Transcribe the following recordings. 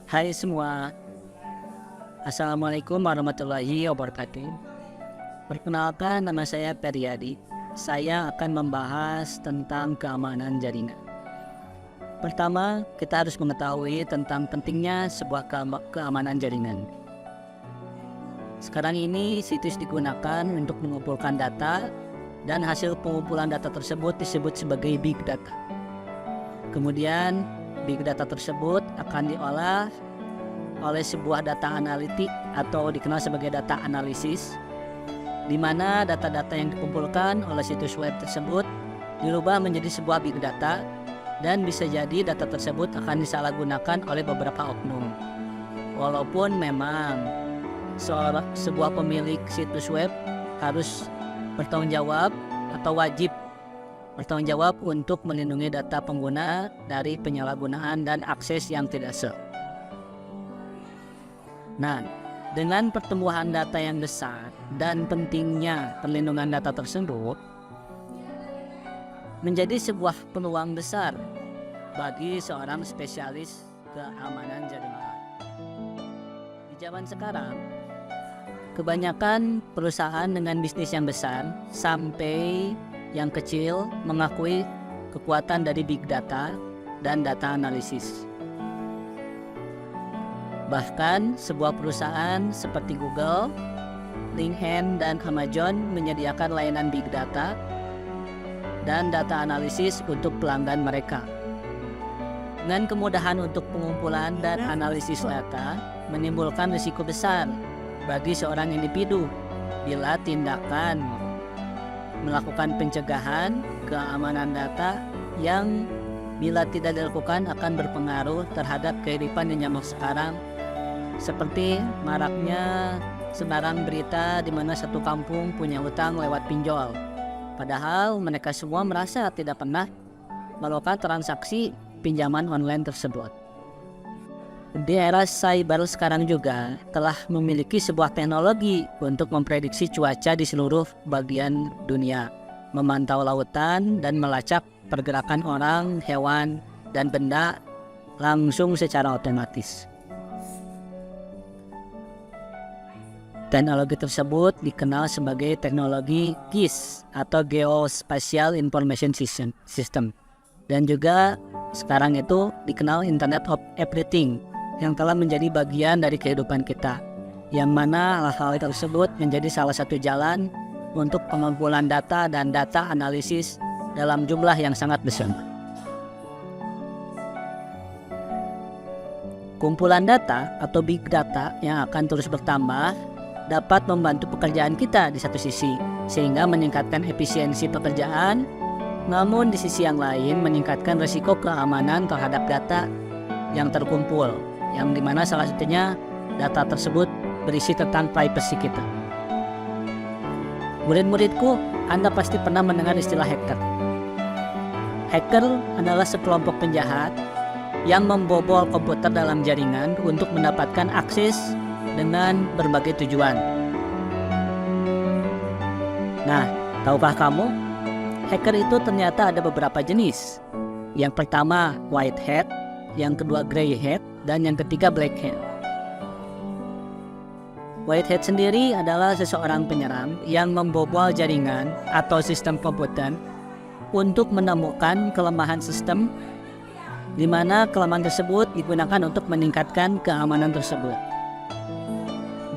Hai semua, Assalamualaikum warahmatullahi wabarakatuh. Perkenalkan, nama saya Periadi. Saya akan membahas tentang keamanan jaringan. Pertama, kita harus mengetahui tentang pentingnya sebuah keamanan jaringan. Sekarang ini situs digunakan untuk mengumpulkan data dan hasil pengumpulan data tersebut disebut sebagai big data. Kemudian big data tersebut akan diolah oleh sebuah data analitik atau dikenal sebagai data analisis, di mana data-data yang dikumpulkan oleh situs web tersebut dirubah menjadi sebuah big data, dan bisa jadi data tersebut akan disalahgunakan oleh beberapa oknum. Walaupun memang sebuah pemilik situs web harus bertanggung jawab atau wajib bertanggung jawab untuk melindungi data pengguna dari penyalahgunaan dan akses yang tidak sah. Nah, dengan pertumbuhan data yang besar dan pentingnya perlindungan data tersebut menjadi sebuah peluang besar bagi seorang spesialis keamanan jaringan. Di zaman sekarang, kebanyakan perusahaan dengan bisnis yang besar sampai yang kecil mengakui kekuatan dari big data dan data analisis. Bahkan sebuah perusahaan seperti Google, LinkedIn, dan Amazon menyediakan layanan big data dan data analisis untuk pelanggan mereka. Dengan kemudahan untuk pengumpulan dan analisis data menimbulkan risiko besar bagi seorang individu bila tindakan melakukan pencegahan keamanan data yang bila tidak dilakukan akan berpengaruh terhadap kehidupan yang zaman sekarang, seperti maraknya sebaran berita di mana satu kampung punya utang lewat pinjol, padahal mereka semua merasa tidak pernah melakukan transaksi pinjaman online tersebut. Di era cyber sekarang juga telah memiliki sebuah teknologi untuk memprediksi cuaca di seluruh bagian dunia, memantau lautan dan melacak pergerakan orang, hewan, dan benda langsung secara otomatis. Teknologi tersebut dikenal sebagai teknologi GIS atau Geospatial Information System, dan juga sekarang itu dikenal Internet of Everything, yang telah menjadi bagian dari kehidupan kita, yang mana hal-hal tersebut menjadi salah satu jalan untuk pengumpulan data dan data analisis dalam jumlah yang sangat besar. Kumpulan data atau big data yang akan terus bertambah dapat membantu pekerjaan kita di satu sisi, sehingga meningkatkan efisiensi pekerjaan, namun di sisi yang lain meningkatkan risiko keamanan terhadap data yang terkumpul, yang dimana salah satunya data tersebut berisi tentang privasi kita. Murid-muridku, Anda pasti pernah mendengar istilah hacker. Hacker adalah sekelompok penjahat yang membobol komputer dalam jaringan untuk mendapatkan akses dengan berbagai tujuan. Nah, tahukah kamu, hacker itu ternyata ada beberapa jenis. Yang pertama white hat, yang kedua grey hat, dan yang ketiga black hat. White hat sendiri adalah seseorang penyerang yang membobol jaringan atau sistem komputer untuk menemukan kelemahan sistem, di mana kelemahan tersebut digunakan untuk meningkatkan keamanan tersebut.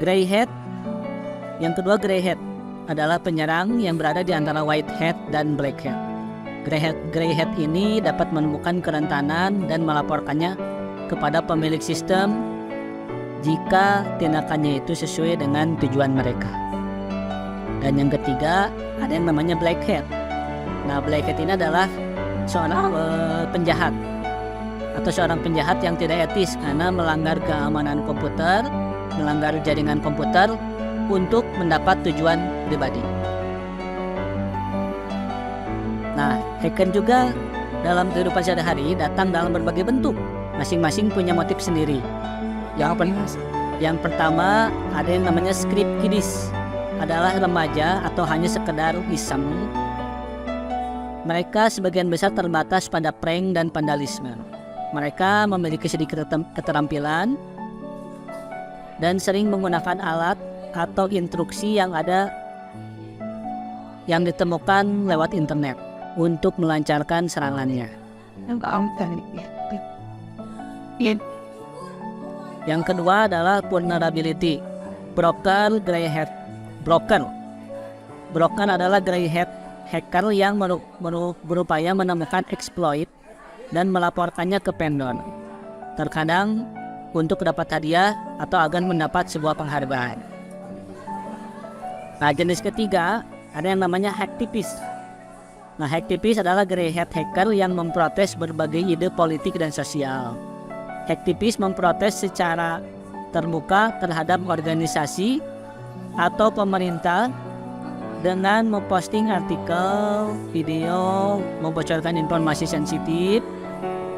Grey hat, yang kedua grey hat, adalah penyerang yang berada di antara white hat dan black hat. Grey hat ini dapat menemukan kerentanan dan melaporkannya kepada pemilik sistem jika tindakannya itu sesuai dengan tujuan mereka. Dan yang ketiga ada yang namanya black hat. Nah, black hat ini adalah seorang penjahat atau seorang penjahat yang tidak etis karena melanggar keamanan komputer, melanggar jaringan komputer untuk mendapat tujuan pribadi. Nah, hacker juga dalam kehidupan sehari-hari datang dalam berbagai bentuk, masing-masing punya motif sendiri. Yang pertama ada yang namanya script kiddies, adalah remaja atau hanya sekedar iseng. Mereka sebagian besar terbatas pada prank dan vandalisme. Mereka memiliki sedikit keterampilan dan sering menggunakan alat atau instruksi yang ditemukan lewat internet untuk melancarkan serangannya. Yang kedua adalah vulnerability. Broker adalah grey hat hacker yang berupaya menemukan exploit dan melaporkannya ke vendor. Terkadang untuk dapat hadiah atau agar mendapat sebuah penghargaan. Nah, jenis ketiga ada yang namanya hacktivist. Nah, hacktivist adalah grey hat hacker yang memprotes berbagai ide politik dan sosial. Hacktivist memprotes secara terbuka terhadap organisasi atau pemerintah dengan memposting artikel, video, membocorkan informasi sensitif,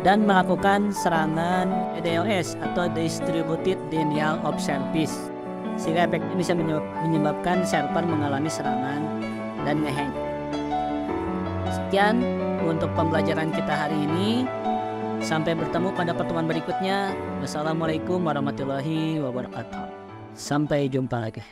dan melakukan serangan DDoS atau Distributed Denial of Service, sehingga efeknya bisa menyebabkan server mengalami serangan dan ngehack. Sekian untuk pembelajaran kita hari ini. Sampai bertemu pada pertemuan berikutnya. Wassalamualaikum warahmatullahi wabarakatuh. Sampai jumpa lagi.